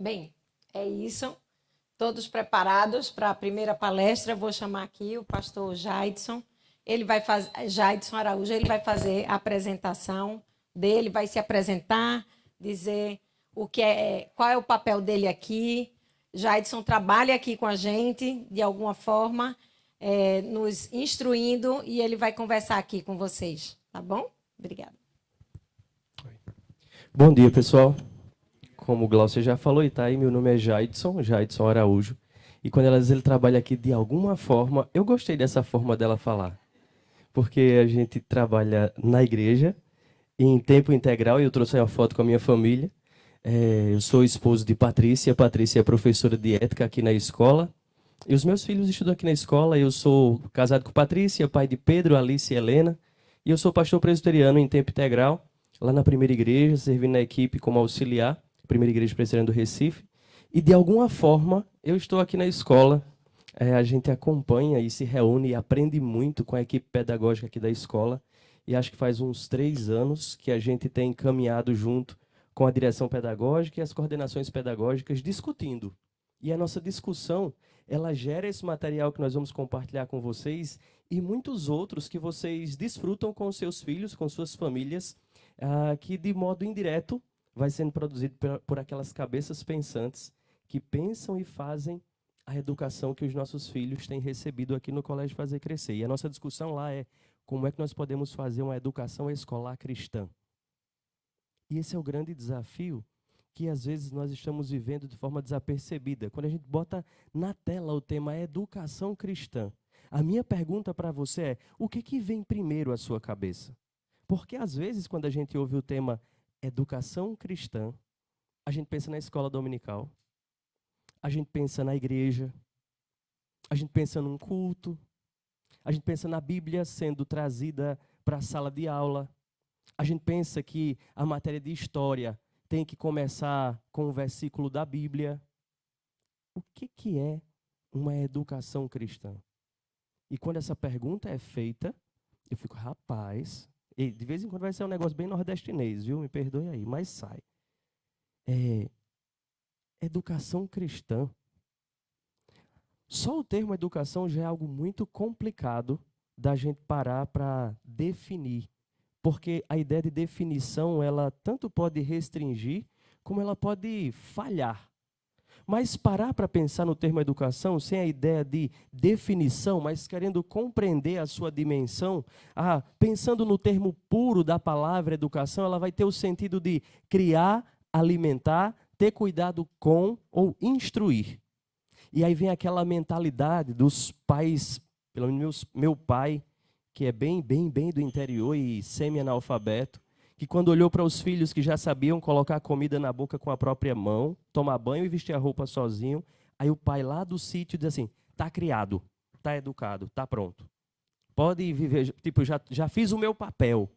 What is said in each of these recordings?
Bem, é isso. Todos preparados para a primeira palestra. Vou chamar aqui o pastor Jaidson. Ele vai fazer, Jaidson Araújo, ele vai fazer a apresentação dele, vai se apresentar, dizer o que é, qual é o papel dele aqui. Jaidson trabalha aqui com a gente, de alguma forma, nos instruindo, e ele vai conversar aqui com vocês, tá bom? Obrigada. Bom dia, pessoal. Como o Glaucio já falou, e tá aí, meu nome é Jaidson Araújo. E quando ela diz ele trabalha aqui de alguma forma, eu gostei dessa forma dela falar. Porque a gente trabalha na igreja, em tempo integral, e eu trouxe uma foto com a minha família. Eu sou esposo de Patrícia. Patrícia é professora de ética aqui na escola. E os meus filhos estudam aqui na escola. Eu sou casado com Patrícia, pai de Pedro, Alice e Helena. E eu sou pastor presbiteriano em tempo integral, lá na primeira igreja, servindo na equipe como auxiliar, primeira igreja presbiteriana do Recife. E de alguma forma, eu estou aqui na escola. A gente acompanha e se reúne e aprende muito com a equipe pedagógica aqui da escola. E acho que faz uns 3 anos que a gente tem caminhado junto com a direção pedagógica e as coordenações pedagógicas discutindo. E a nossa discussão, ela gera esse material que nós vamos compartilhar com vocês e muitos outros que vocês desfrutam com seus filhos, com suas famílias, que de modo indireto vai sendo produzido por aquelas cabeças pensantes que pensam e fazem a educação que os nossos filhos têm recebido aqui no Colégio Fazer Crescer. E a nossa discussão lá é como é que nós podemos fazer uma educação escolar cristã. E esse é o grande desafio que às vezes nós estamos vivendo de forma desapercebida. Quando a gente bota na tela o tema educação cristã, a minha pergunta para você é, o que vem primeiro à sua cabeça? Porque às vezes quando a gente ouve o tema educação cristã, a gente pensa na escola dominical, a gente pensa na igreja, a gente pensa num culto, a gente pensa na Bíblia sendo trazida para a sala de aula, a gente pensa que a matéria de história tem que começar com um versículo da Bíblia. O que é uma educação cristã? E quando essa pergunta é feita, eu fico, rapaz, e de vez em quando vai ser um negócio bem nordestinês, viu? Me perdoe aí, mas sai. Educação cristã. Só o termo educação já é algo muito complicado da gente parar para definir. Porque a ideia de definição, ela tanto pode restringir, como ela pode falhar. Mas parar para pensar no termo educação, sem a ideia de definição, mas querendo compreender a sua dimensão, pensando no termo puro da palavra educação, ela vai ter o sentido de criar, alimentar, ter cuidado com ou instruir. E aí vem aquela mentalidade dos pais, pelo menos meu pai, que é bem do interior e semi-analfabeto, que quando olhou para os filhos que já sabiam colocar comida na boca com a própria mão, tomar banho e vestir a roupa sozinho, aí o pai lá do sítio diz assim, tá criado, tá educado, tá pronto. Pode viver, tipo, já fiz o meu papel.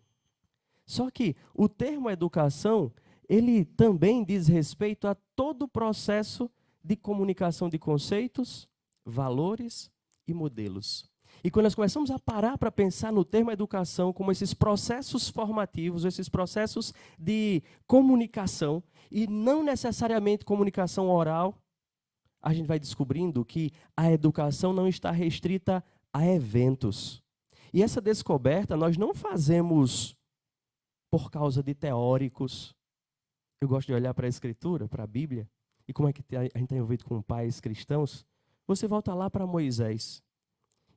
Só que o termo educação, ele também diz respeito a todo o processo de comunicação de conceitos, valores e modelos. E quando nós começamos a parar para pensar no termo educação como esses processos formativos, esses processos de comunicação, e não necessariamente comunicação oral, a gente vai descobrindo que a educação não está restrita a eventos. E essa descoberta nós não fazemos por causa de teóricos. Eu gosto de olhar para a Escritura, para a Bíblia, e como é que a gente está envolvido com pais cristãos. Você volta lá para Moisés.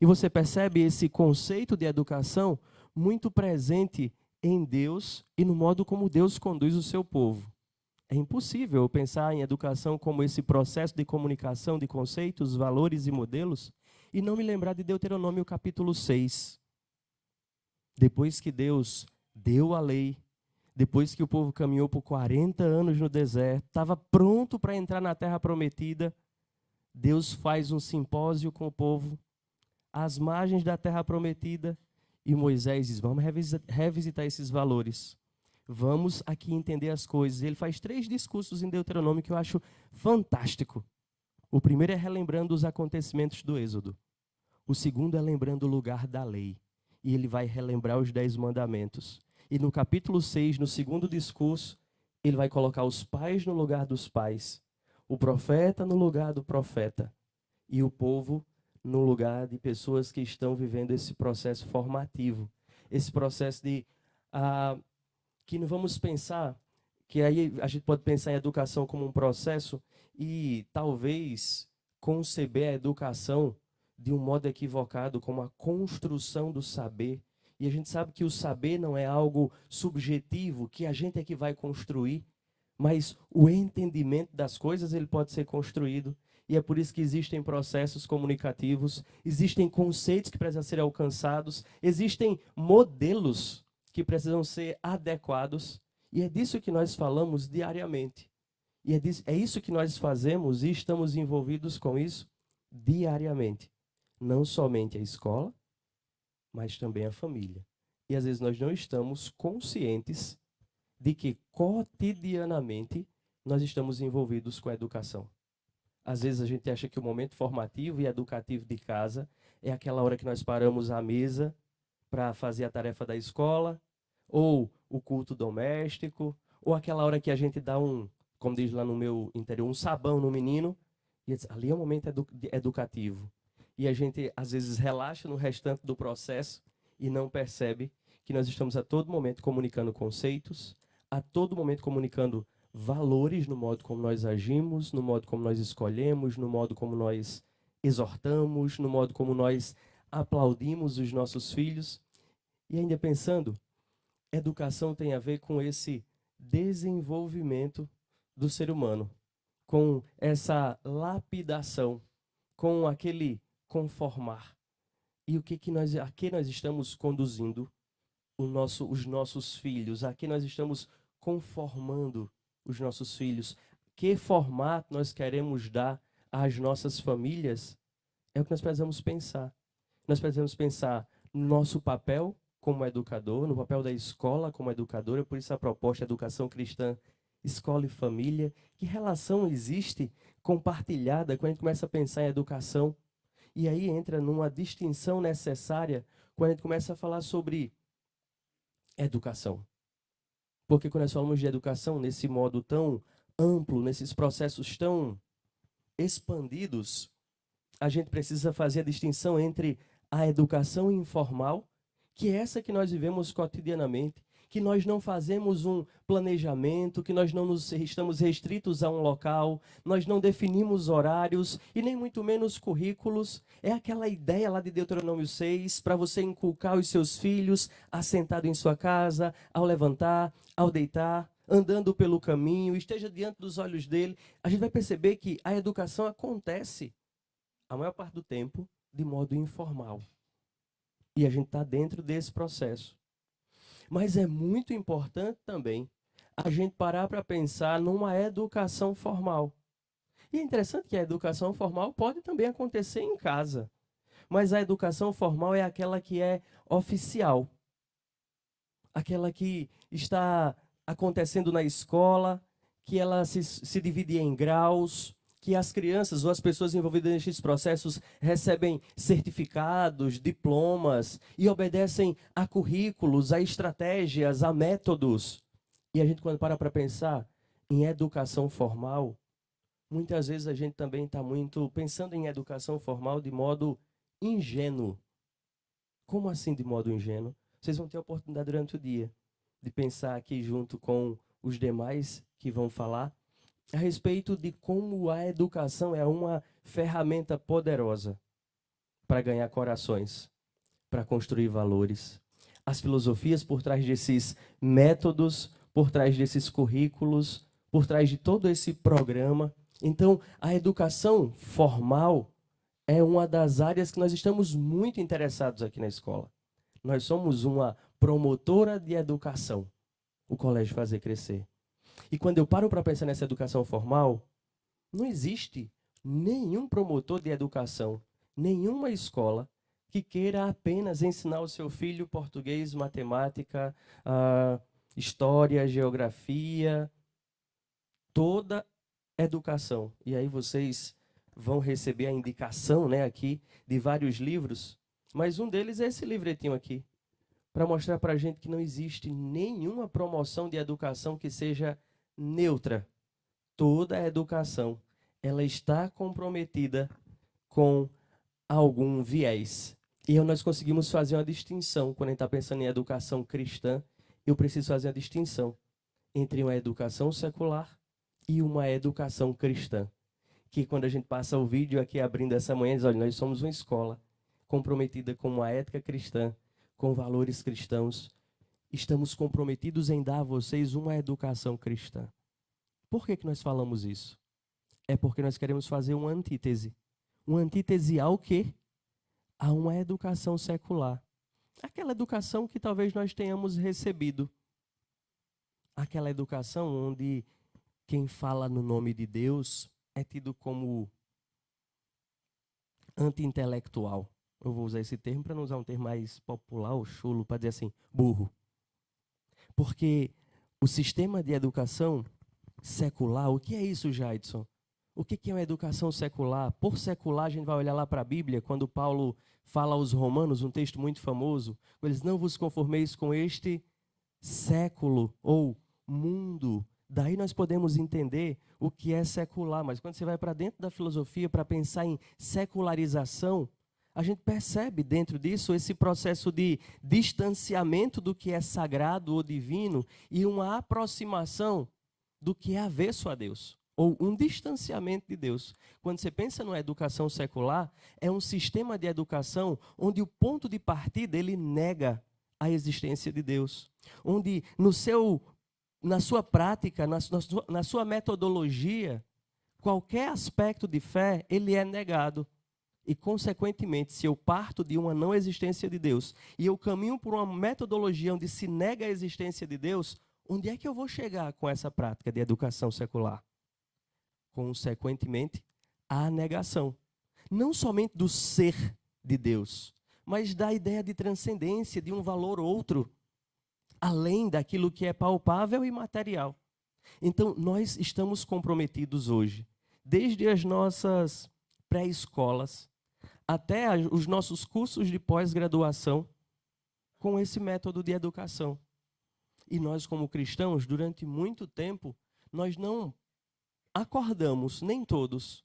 E você percebe esse conceito de educação muito presente em Deus e no modo como Deus conduz o seu povo. É impossível pensar em educação como esse processo de comunicação de conceitos, valores e modelos e não me lembrar de Deuteronômio capítulo 6. Depois que Deus deu a lei, depois que o povo caminhou por 40 anos no deserto, estava pronto para entrar na terra prometida, Deus faz um simpósio com o povo às margens da terra prometida, e Moisés diz, vamos revisitar esses valores. Vamos aqui entender as coisas. Ele faz 3 discursos em Deuteronômio que eu acho fantástico. O primeiro é relembrando os acontecimentos do Êxodo. O segundo é lembrando o lugar da lei. E ele vai relembrar os 10 mandamentos. E no capítulo 6, no segundo discurso, ele vai colocar os pais no lugar dos pais, o profeta no lugar do profeta e o povo no lugar de pessoas que estão vivendo esse processo formativo, esse processo de que não vamos pensar, que aí a gente pode pensar em educação como um processo e talvez conceber a educação de um modo equivocado, como a construção do saber. E a gente sabe que o saber não é algo subjetivo, que a gente é que vai construir, mas o entendimento das coisas ele pode ser construído. E é por isso que existem processos comunicativos, existem conceitos que precisam ser alcançados, existem modelos que precisam ser adequados. E é disso que nós falamos diariamente. E é isso que nós fazemos e estamos envolvidos com isso diariamente. Não somente a escola, mas também a família. E às vezes nós não estamos conscientes de que cotidianamente nós estamos envolvidos com a educação. Às vezes a gente acha que o momento formativo e educativo de casa é aquela hora que nós paramos à mesa para fazer a tarefa da escola, ou o culto doméstico, ou aquela hora que a gente dá como diz lá no meu interior, um sabão no menino, e ali é um momento educativo. E a gente, às vezes, relaxa no restante do processo e não percebe que nós estamos a todo momento comunicando conceitos, a todo momento comunicando valores no modo como nós agimos, no modo como nós escolhemos, no modo como nós exortamos, no modo como nós aplaudimos os nossos filhos. E ainda pensando, educação tem a ver com esse desenvolvimento do ser humano, com essa lapidação, com aquele conformar. E a que nós estamos conduzindo os nossos filhos? A que nós estamos conformando os nossos filhos? Que formato nós queremos dar às nossas famílias? É o que nós precisamos pensar. Nós precisamos pensar no nosso papel como educador, no papel da escola como educadora, por isso a proposta Educação Cristã, Escola e Família. Que relação existe compartilhada quando a gente começa a pensar em educação? E aí entra numa distinção necessária quando a gente começa a falar sobre educação. Porque quando nós falamos de educação nesse modo tão amplo, nesses processos tão expandidos, a gente precisa fazer a distinção entre a educação informal, que é essa que nós vivemos cotidianamente, que nós não fazemos um planejamento, que nós não estamos restritos a um local, nós não definimos horários e nem muito menos currículos. É aquela ideia lá de Deuteronômio 6, para você inculcar os seus filhos assentado em sua casa, ao levantar, ao deitar, andando pelo caminho, esteja diante dos olhos dele. A gente vai perceber que a educação acontece, a maior parte do tempo, de modo informal. E a gente está dentro desse processo. Mas é muito importante também a gente parar para pensar numa educação formal. E é interessante que a educação formal pode também acontecer em casa. Mas a educação formal é aquela que é oficial. Aquela que está acontecendo na escola, que ela se divide em graus, que as crianças ou as pessoas envolvidas nesses processos recebem certificados, diplomas e obedecem a currículos, a estratégias, a métodos. E a gente, quando para pensar em educação formal, muitas vezes a gente também está muito pensando em educação formal de modo ingênuo. Como assim de modo ingênuo? Vocês vão ter a oportunidade durante o dia de pensar aqui junto com os demais que vão falar a respeito de como a educação é uma ferramenta poderosa para ganhar corações, para construir valores. As filosofias por trás desses métodos, por trás desses currículos, por trás de todo esse programa. Então, a educação formal é uma das áreas que nós estamos muito interessados aqui na escola. Nós somos uma promotora de educação, o Colégio Fazer Crescer. E quando eu paro para pensar nessa educação formal, não existe nenhum promotor de educação, nenhuma escola que queira apenas ensinar o seu filho português, matemática, história, geografia, toda educação. E aí vocês vão receber a indicação, né, aqui de vários livros, mas um deles é esse livretinho aqui, para mostrar para a gente que não existe nenhuma promoção de educação que seja neutra. Toda a educação ela está comprometida com algum viés. E nós conseguimos fazer uma distinção. Quando a gente está pensando em educação cristã, eu preciso fazer a distinção entre uma educação secular e uma educação cristã. Que quando a gente passa o vídeo aqui abrindo essa manhã, diz, olha, nós somos uma escola comprometida com uma ética cristã, com valores cristãos. Estamos comprometidos em dar a vocês uma educação cristã. Por que nós falamos isso? É porque nós queremos fazer uma antítese. Uma antítese ao quê? A uma educação secular. Aquela educação que talvez nós tenhamos recebido. Aquela educação onde quem fala no nome de Deus é tido como anti-intelectual. Eu vou usar esse termo para não usar um termo mais popular ou chulo, para dizer assim, burro. Porque o sistema de educação secular, o que é isso, Jaidson? O que é uma educação secular? Por secular, a gente vai olhar lá para a Bíblia, quando Paulo fala aos Romanos, um texto muito famoso, eles não vos conformeis com este século ou mundo. Daí nós podemos entender o que é secular, mas quando você vai para dentro da filosofia para pensar em secularização, a gente percebe dentro disso esse processo de distanciamento do que é sagrado ou divino e uma aproximação do que é avesso a Deus, ou um distanciamento de Deus. Quando você pensa numa educação secular, é um sistema de educação onde o ponto de partida ele nega a existência de Deus, onde na sua prática, na sua metodologia, qualquer aspecto de fé, ele é negado. E, consequentemente, se eu parto de uma não existência de Deus e eu caminho por uma metodologia onde se nega a existência de Deus, onde é que eu vou chegar com essa prática de educação secular? Consequentemente, a negação. Não somente do ser de Deus, mas da ideia de transcendência, de um valor outro, além daquilo que é palpável e material. Então, nós estamos comprometidos hoje, desde as nossas pré-escolas até os nossos cursos de pós-graduação, com esse método de educação. E nós, como cristãos, durante muito tempo, nós não acordamos, nem todos,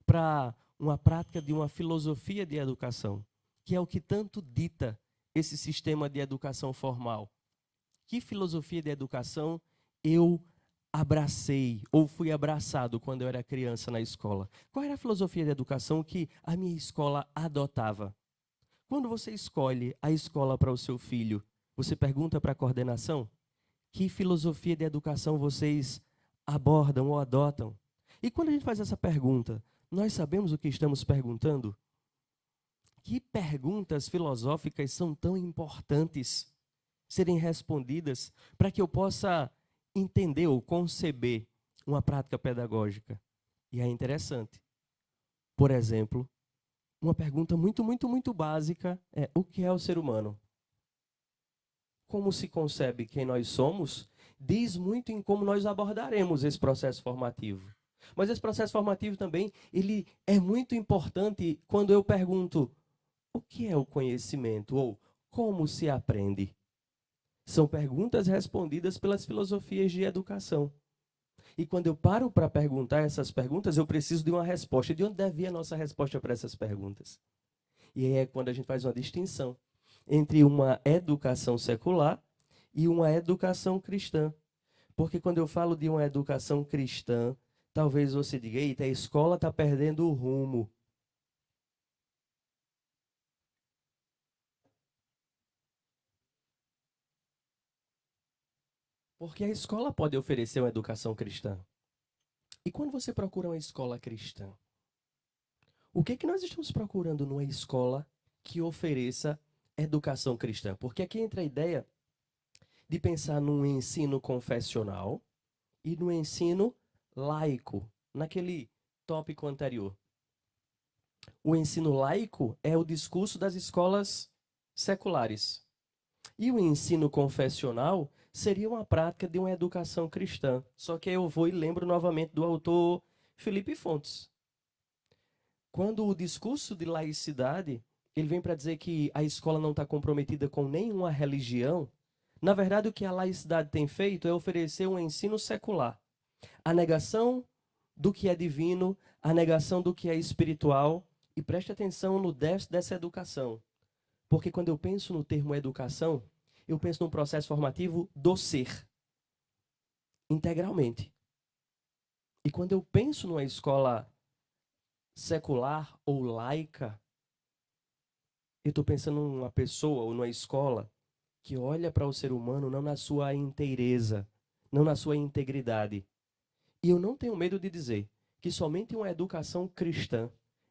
para uma prática de uma filosofia de educação, que é o que tanto dita esse sistema de educação formal. Que filosofia de educação eu abracei ou fui abraçado quando eu era criança na escola? Qual era a filosofia de educação que a minha escola adotava? Quando você escolhe a escola para o seu filho, você pergunta para a coordenação que filosofia de educação vocês abordam ou adotam? E quando a gente faz essa pergunta, nós sabemos o que estamos perguntando? Que perguntas filosóficas são tão importantes serem respondidas para que eu possa entender ou conceber uma prática pedagógica? E é interessante. Por exemplo, uma pergunta muito básica é: o que é o ser humano? Como se concebe quem nós somos, diz muito em como nós abordaremos esse processo formativo. Mas esse processo formativo também, ele é muito importante quando eu pergunto: o que é o conhecimento? Ou como se aprende? São perguntas respondidas pelas filosofias de educação. E quando eu paro para perguntar essas perguntas, eu preciso de uma resposta. De onde deve vir a nossa resposta para essas perguntas? E aí é quando a gente faz uma distinção entre uma educação secular e uma educação cristã. Porque quando eu falo de uma educação cristã, talvez você diga: eita, a escola está perdendo o rumo. Porque a escola pode oferecer uma educação cristã. E quando você procura uma escola cristã, o que nós estamos procurando numa escola que ofereça educação cristã? Porque aqui entra a ideia de pensar num ensino confessional e no ensino laico, naquele tópico anterior. O ensino laico é o discurso das escolas seculares. E o ensino confessional seria uma prática de uma educação cristã. Só que eu vou e lembro novamente do autor Felipe Fontes. Quando o discurso de laicidade, ele vem para dizer que a escola não está comprometida com nenhuma religião, na verdade o que a laicidade tem feito é oferecer um ensino secular. A negação do que é divino, a negação do que é espiritual. E preste atenção no déficit dessa educação. Porque quando eu penso no termo educação, eu penso num processo formativo do ser, integralmente. E quando eu penso numa escola secular ou laica, eu estou pensando numa pessoa ou numa escola que olha para o ser humano não na sua inteireza, não na sua integridade. E eu não tenho medo de dizer que somente uma educação cristã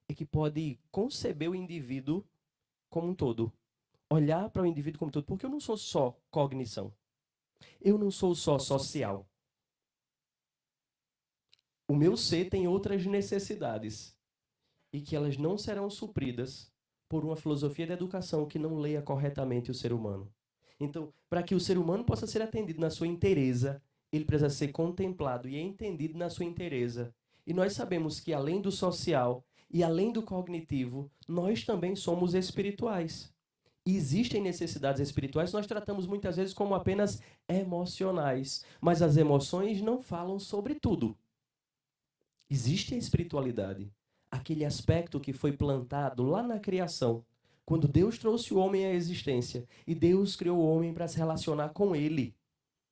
é que pode conceber o indivíduo como um todo. Olhar para o indivíduo como um todo, porque eu não sou só cognição. Eu não sou só social. O meu ser tem outras necessidades e que elas não serão supridas por uma filosofia de educação que não leia corretamente o ser humano. Então, para que o ser humano possa ser atendido na sua inteireza, ele precisa ser contemplado e entendido na sua inteireza. E nós sabemos que além do social e além do cognitivo, nós também somos espirituais. E existem necessidades espirituais que nós tratamos muitas vezes como apenas emocionais, mas as emoções não falam sobre tudo. Existe a espiritualidade, aquele aspecto que foi plantado lá na criação, quando Deus trouxe o homem à existência e Deus criou o homem para se relacionar com ele.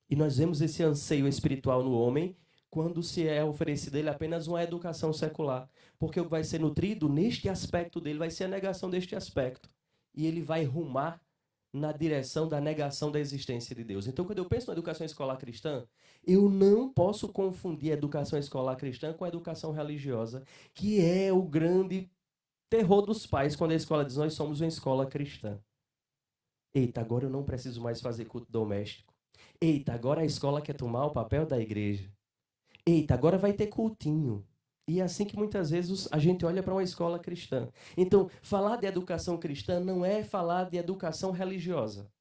E nós vemos esse anseio espiritual no homem quando se é oferecido a ele apenas uma educação secular, porque o que vai ser nutrido neste aspecto dele vai ser a negação deste aspecto. E ele vai rumar na direção da negação da existência de Deus. Então, quando eu penso na educação escolar cristã, eu não posso confundir a educação escolar cristã com a educação religiosa, que é o grande terror dos pais quando a escola diz: nós somos uma escola cristã. Eita, agora eu não preciso mais fazer culto doméstico. Eita, agora a escola quer tomar o papel da igreja. Eita, agora vai ter cultinho. E é assim que muitas vezes a gente olha para uma escola cristã. Então, falar de educação cristã não é falar de educação religiosa.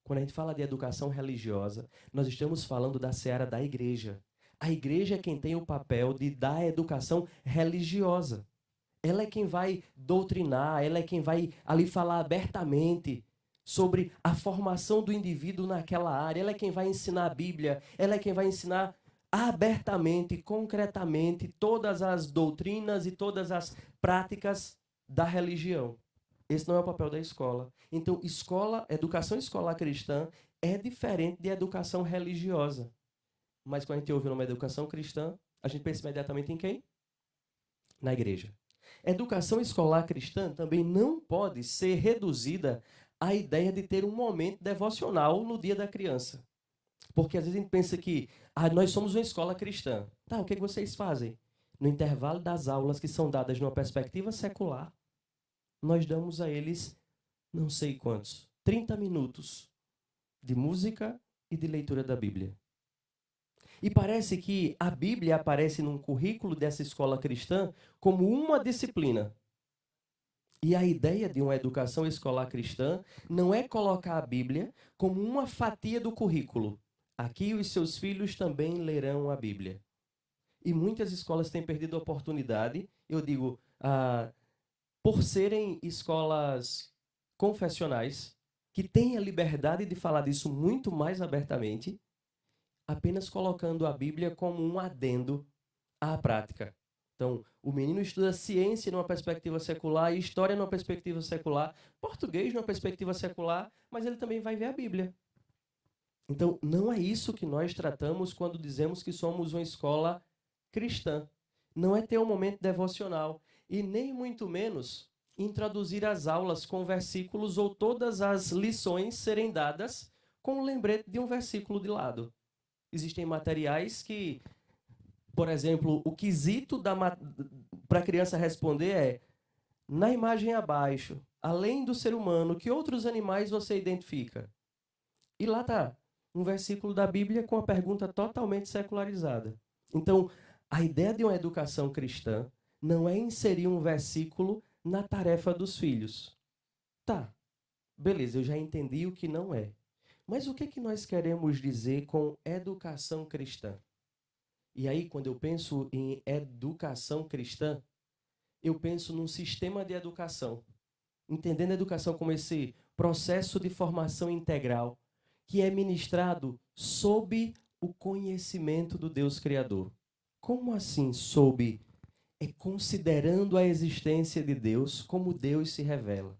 Quando a gente fala de educação religiosa, nós estamos falando da seara da igreja. A igreja é quem tem o papel de dar a educação religiosa. Ela é quem vai doutrinar, ela é quem vai ali falar abertamente sobre a formação do indivíduo naquela área. Ela é quem vai ensinar a Bíblia, ela é quem vai ensinar abertamente, concretamente, todas as doutrinas e todas as práticas da religião. Esse não é o papel da escola. Então, educação escolar cristã é diferente de educação religiosa. Mas quando a gente ouve uma educação cristã, a gente pensa imediatamente em quem? Na igreja. Educação escolar cristã também não pode ser reduzida à ideia de ter um momento devocional no dia da criança. Porque às vezes a gente pensa que nós somos uma escola cristã. Tá, o que vocês fazem? No intervalo das aulas que são dadas numa perspectiva secular, nós damos a eles, não sei quantos, 30 minutos de música e de leitura da Bíblia. E parece que a Bíblia aparece num currículo dessa escola cristã como uma disciplina. E a ideia de uma educação escolar cristã não é colocar a Bíblia como uma fatia do currículo. Aqui os seus filhos também lerão a Bíblia. E muitas escolas têm perdido a oportunidade, eu digo, por serem escolas confessionais, que têm a liberdade de falar disso muito mais abertamente, apenas colocando a Bíblia como um adendo à prática. Então, o menino estuda ciência numa perspectiva secular, história numa perspectiva secular, português numa perspectiva secular, mas ele também vai ver a Bíblia. Então, não é isso que nós tratamos quando dizemos que somos uma escola cristã. Não é ter um momento devocional e nem muito menos introduzir as aulas com versículos ou todas as lições serem dadas com um lembrete de um versículo de lado. Existem materiais que, por exemplo, o quesito para a criança responder é: na imagem abaixo, além do ser humano, que outros animais você identifica? E lá está um versículo da Bíblia com a pergunta totalmente secularizada. Então, a ideia de uma educação cristã não é inserir um versículo na tarefa dos filhos. Tá, beleza, eu já entendi o que não é. Mas o que é que nós queremos dizer com educação cristã? E aí, quando eu penso em educação cristã, eu penso num sistema de educação. Entendendo a educação como esse processo de formação integral, que é ministrado sob o conhecimento do Deus Criador. Como assim sob? É considerando a existência de Deus, como Deus se revela.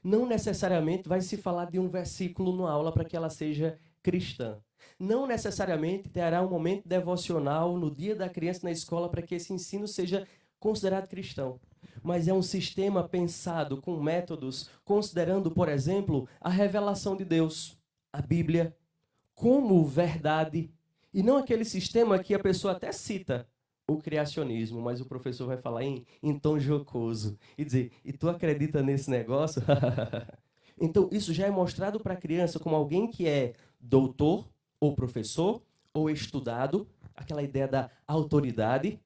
Não necessariamente vai se falar de um versículo na aula para que ela seja cristã. Não necessariamente terá um momento devocional no dia da criança na escola para que esse ensino seja considerado cristão. Mas é um sistema pensado com métodos, considerando, por exemplo, a revelação de Deus, a Bíblia, como verdade, e não aquele sistema que a pessoa até cita, o criacionismo, mas o professor vai falar em tom jocoso e dizer, e tu acredita nesse negócio? Então, isso já é mostrado para a criança como alguém que é doutor, ou professor, ou estudado, aquela ideia da autoridade,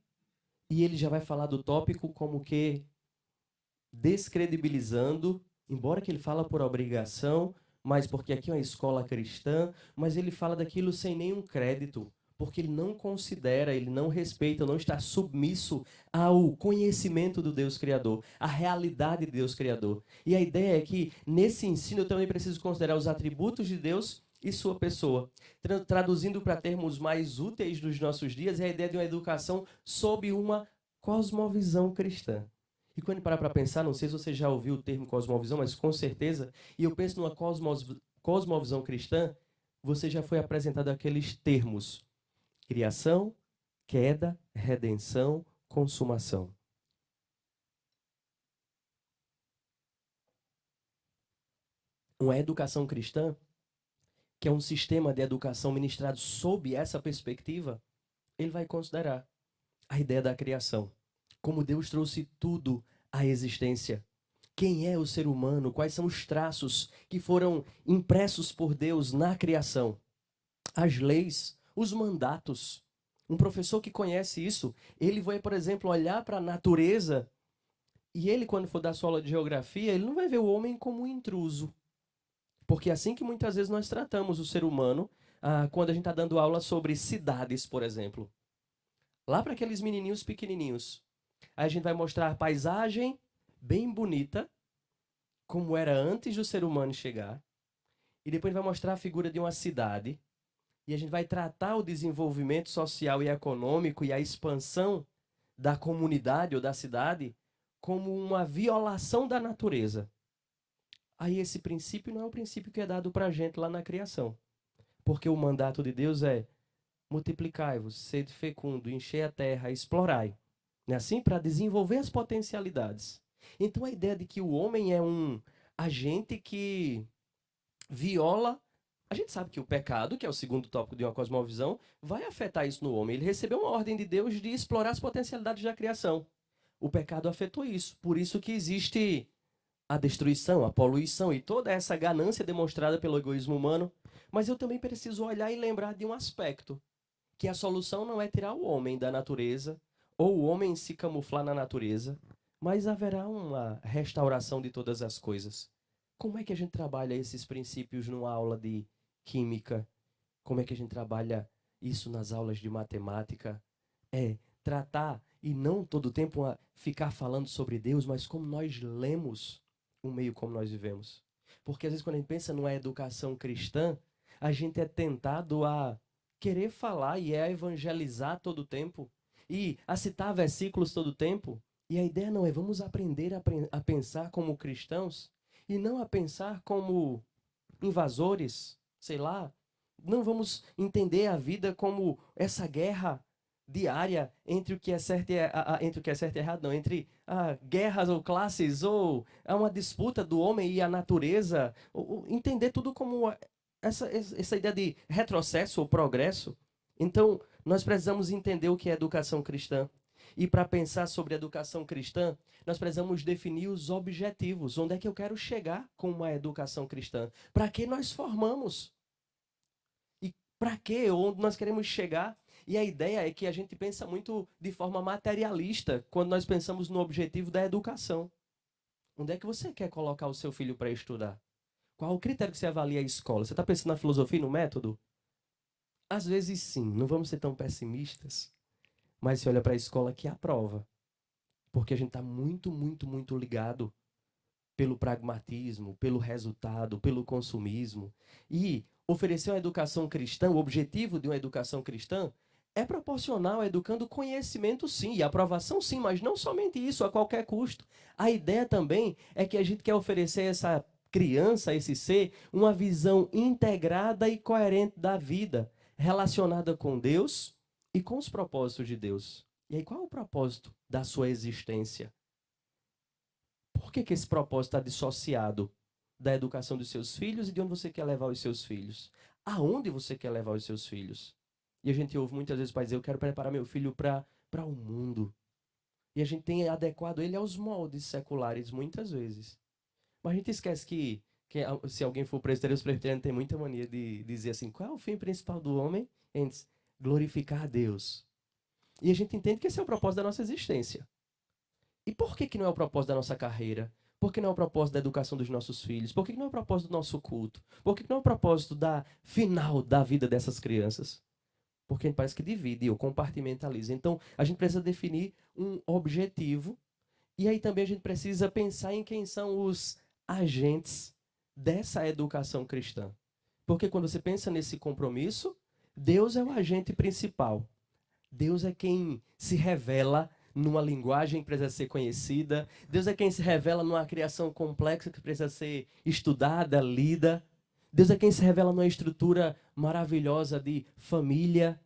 e ele já vai falar do tópico como que descredibilizando, embora que ele fala por obrigação, mas porque aqui é uma escola cristã, mas ele fala daquilo sem nenhum crédito, porque ele não considera, ele não respeita, não está submisso ao conhecimento do Deus Criador, à realidade de Deus Criador. E a ideia é que nesse ensino eu também preciso considerar os atributos de Deus e sua pessoa. Traduzindo para termos mais úteis dos nossos dias, é a ideia de uma educação sob uma cosmovisão cristã. E quando parar para pensar, não sei se você já ouviu o termo cosmovisão, mas com certeza, e eu penso numa cosmovisão cristã, você já foi apresentado aqueles termos: criação, queda, redenção, consumação. Uma educação cristã, que é um sistema de educação ministrado sob essa perspectiva, ele vai considerar a ideia da criação, como Deus trouxe tudo à existência. Quem é o ser humano? Quais são os traços que foram impressos por Deus na criação? As leis, os mandatos. Um professor que conhece isso, ele vai, por exemplo, olhar para a natureza e ele, quando for dar sua aula de geografia, ele não vai ver o homem como um intruso. Porque é assim que muitas vezes nós tratamos o ser humano, quando a gente está dando aula sobre cidades, por exemplo. Lá para aqueles menininhos pequenininhos. Aí a gente vai mostrar a paisagem bem bonita, como era antes do ser humano chegar. E depois vai mostrar a figura de uma cidade. E a gente vai tratar o desenvolvimento social e econômico e a expansão da comunidade ou da cidade como uma violação da natureza. Aí esse princípio não é o princípio que é dado para a gente lá na criação. Porque o mandato de Deus é multiplicai-vos, sede fecundo, enchei a terra, explorai. Não é assim? Para desenvolver as potencialidades. Então a ideia de que o homem é um agente que viola. A gente sabe que o pecado, que é o segundo tópico de uma cosmovisão, vai afetar isso no homem. Ele recebeu uma ordem de Deus de explorar as potencialidades da criação. O pecado afetou isso. Por isso que existe a destruição, a poluição e toda essa ganância demonstrada pelo egoísmo humano. Mas eu também preciso olhar e lembrar de um aspecto, que a solução não é tirar o homem da natureza, ou o homem se camuflar na natureza, mas haverá uma restauração de todas as coisas. Como é que a gente trabalha esses princípios numa aula de química? Como é que a gente trabalha isso nas aulas de matemática? É tratar, e não todo o tempo ficar falando sobre Deus, mas como nós lemos o meio como nós vivemos. Porque às vezes quando a gente pensa numa educação cristã, a gente é tentado a querer falar e a evangelizar todo o tempo, e a citar versículos todo o tempo. E a ideia não é vamos aprender a pensar como cristãos e não a pensar como invasores, sei lá. Não vamos entender a vida como essa guerra diária entre o que é certo e entre o que é certo e errado, não, entre guerras ou classes, ou uma disputa do homem e a natureza, ou entender tudo como essa ideia de retrocesso ou progresso. Então, nós precisamos entender o que é educação cristã. E para pensar sobre educação cristã, nós precisamos definir os objetivos. Onde é que eu quero chegar com uma educação cristã? Para que nós formamos? E para que? Onde nós queremos chegar? E a ideia é que a gente pensa muito de forma materialista quando nós pensamos no objetivo da educação. Onde é que você quer colocar o seu filho para estudar? Qual o critério que você avalia a escola? Você está pensando na filosofia e no método? Às vezes sim, não vamos ser tão pessimistas. Mas você olha para a escola que aprova. Porque a gente está muito, muito, muito ligado pelo pragmatismo, pelo resultado, pelo consumismo. E oferecer uma educação cristã, o objetivo de uma educação cristã é proporcional, educando conhecimento sim, e aprovação sim, mas não somente isso, a qualquer custo. A ideia também é que a gente quer oferecer a essa criança, a esse ser, uma visão integrada e coerente da vida, relacionada com Deus e com os propósitos de Deus. E aí, qual é o propósito da sua existência? Por que esse propósito está dissociado da educação dos seus filhos e de onde você quer levar os seus filhos? Aonde você quer levar os seus filhos? E a gente ouve muitas vezes para dizer, eu quero preparar meu filho para o mundo. E a gente tem adequado ele aos moldes seculares muitas vezes. Mas a gente esquece se alguém for presbiteriano, os presbiterianos têm muita mania de dizer assim, qual é o fim principal do homem? Antes, glorificar a Deus. E a gente entende que esse é o propósito da nossa existência. E por que não é o propósito da nossa carreira? Por que não é o propósito da educação dos nossos filhos? Por que não é o propósito do nosso culto? Por que não é o propósito da final da vida dessas crianças? Porque parece que divide ou compartimentaliza. Então, a gente precisa definir um objetivo e aí também a gente precisa pensar em quem são os agentes dessa educação cristã. Porque quando você pensa nesse compromisso, Deus é o agente principal. Deus é quem se revela numa linguagem que precisa ser conhecida. Deus é quem se revela numa criação complexa que precisa ser estudada, lida. Deus é quem se revela numa estrutura maravilhosa de família.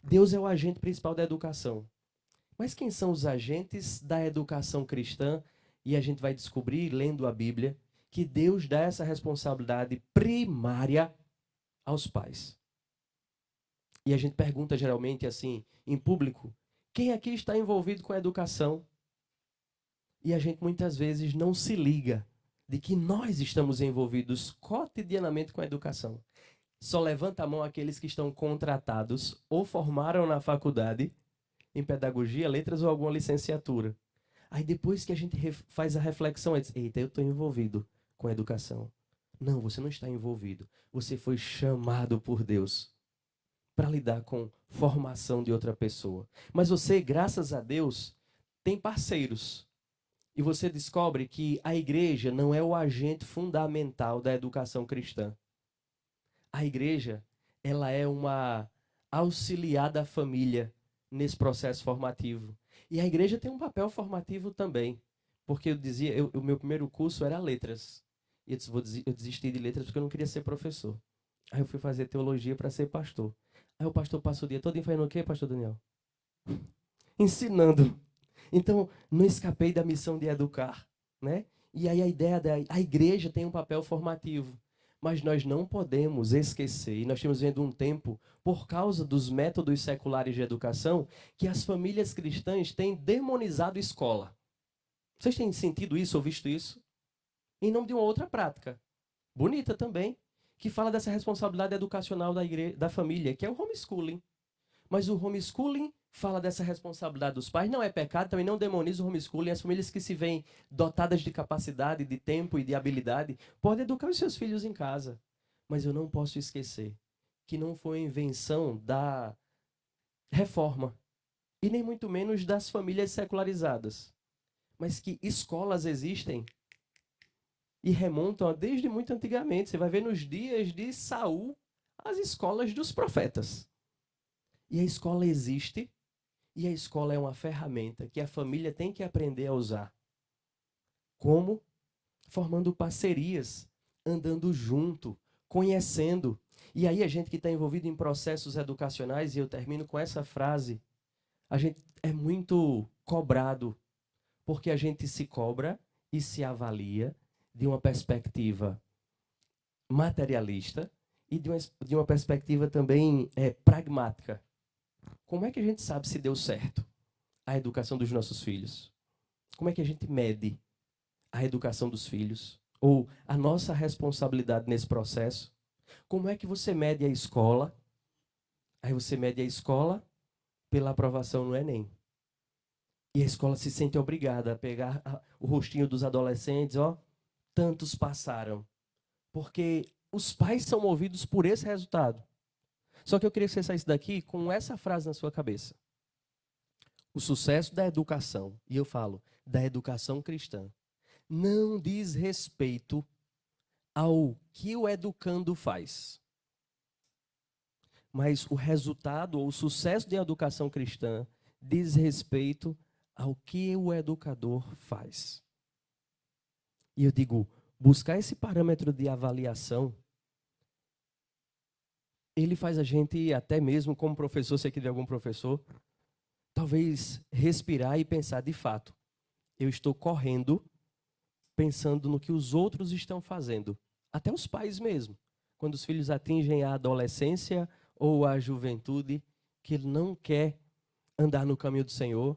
Deus é o agente principal da educação. Mas quem são os agentes da educação cristã? E a gente vai descobrir, lendo a Bíblia, que Deus dá essa responsabilidade primária aos pais. E a gente pergunta geralmente assim, em público, quem aqui está envolvido com a educação? E a gente muitas vezes não se liga de que nós estamos envolvidos cotidianamente com a educação. Só levanta a mão aqueles que estão contratados ou formaram na faculdade em pedagogia, letras ou alguma licenciatura. Aí depois que a gente faz a reflexão, diz, eita, eu estou envolvido com a educação. Não, você não está envolvido. Você foi chamado por Deus para lidar com formação de outra pessoa. Mas você, graças a Deus, tem parceiros. E você descobre que a igreja não é o agente fundamental da educação cristã. A igreja, ela é uma auxiliar da família nesse processo formativo. E a igreja tem um papel formativo também. Porque o meu primeiro curso era letras. E eu desisti de letras porque eu não queria ser professor. Aí eu fui fazer teologia para ser pastor. Aí o pastor passa o dia todo fazendo o quê, pastor Daniel? Ensinando. Então, não escapei da missão de educar, né? E aí a ideia da igreja tem um papel formativo. Mas nós não podemos esquecer, e nós estamos vendo um tempo, por causa dos métodos seculares de educação, que as famílias cristãs têm demonizado a escola. Vocês têm sentido isso ou visto isso? Em nome de uma outra prática, bonita também, que fala dessa responsabilidade educacional da família, que é o homeschooling. Mas o homeschooling fala dessa responsabilidade dos pais. Não é pecado, também não demoniza o homeschooling. As famílias que se veem dotadas de capacidade, de tempo e de habilidade, podem educar os seus filhos em casa. Mas eu não posso esquecer que não foi invenção da reforma. E nem muito menos das famílias secularizadas. Mas que escolas existem e remontam desde muito antigamente. Você vai ver nos dias de Saul as escolas dos profetas. E a escola existe, e a escola é uma ferramenta que a família tem que aprender a usar. Como? Formando parcerias, andando junto, conhecendo. E aí a gente que está envolvido em processos educacionais, e eu termino com essa frase, a gente é muito cobrado, porque a gente se cobra e se avalia de uma perspectiva materialista e de uma perspectiva também pragmática. Como é que a gente sabe se deu certo a educação dos nossos filhos? Como é que a gente mede a educação dos filhos? Ou a nossa responsabilidade nesse processo? Como é que você mede a escola? Aí você mede a escola pela aprovação no Enem. E a escola se sente obrigada a pegar o rostinho dos adolescentes, ó, tantos passaram. Porque os pais são movidos por esse resultado. Só que eu queria que você saísse daqui com essa frase na sua cabeça. O sucesso da educação, e eu falo da educação cristã, não diz respeito ao que o educando faz, mas o resultado ou o sucesso da educação cristã diz respeito ao que o educador faz. E eu digo, buscar esse parâmetro de avaliação, ele faz a gente, até mesmo como professor, se aqui de algum professor, talvez respirar e pensar, de fato, eu estou correndo pensando no que os outros estão fazendo. Até os pais mesmo. Quando os filhos atingem a adolescência ou a juventude, que ele não quer andar no caminho do Senhor,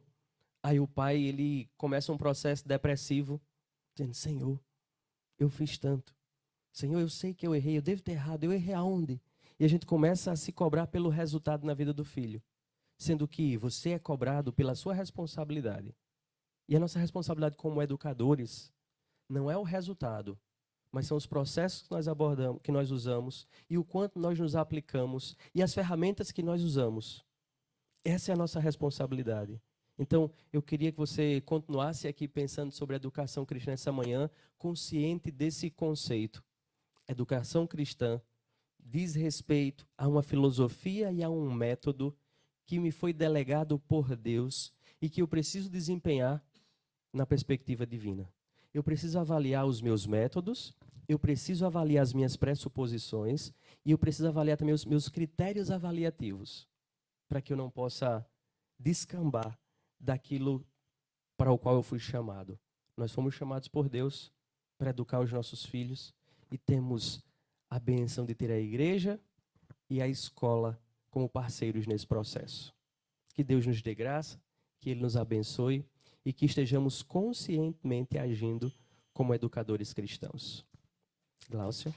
aí o pai ele começa um processo depressivo, dizendo, Senhor, eu fiz tanto. Senhor, eu sei que eu errei, eu devo ter errado, eu errei aonde? E a gente começa a se cobrar pelo resultado na vida do filho, sendo que você é cobrado pela sua responsabilidade. E a nossa responsabilidade como educadores não é o resultado, mas são os processos que nós abordamos, que nós usamos e o quanto nós nos aplicamos e as ferramentas que nós usamos. Essa é a nossa responsabilidade. Então, eu queria que você continuasse aqui pensando sobre a educação cristã essa manhã, consciente desse conceito. Educação cristã diz respeito a uma filosofia e a um método que me foi delegado por Deus e que eu preciso desempenhar na perspectiva divina. Eu preciso avaliar os meus métodos, eu preciso avaliar as minhas pressuposições e eu preciso avaliar também os meus critérios avaliativos, para que eu não possa descambar daquilo para o qual eu fui chamado. Nós fomos chamados por Deus para educar os nossos filhos e temos a benção de ter a igreja e a escola como parceiros nesse processo. Que Deus nos dê graça, que Ele nos abençoe e que estejamos conscientemente agindo como educadores cristãos. Gláucia.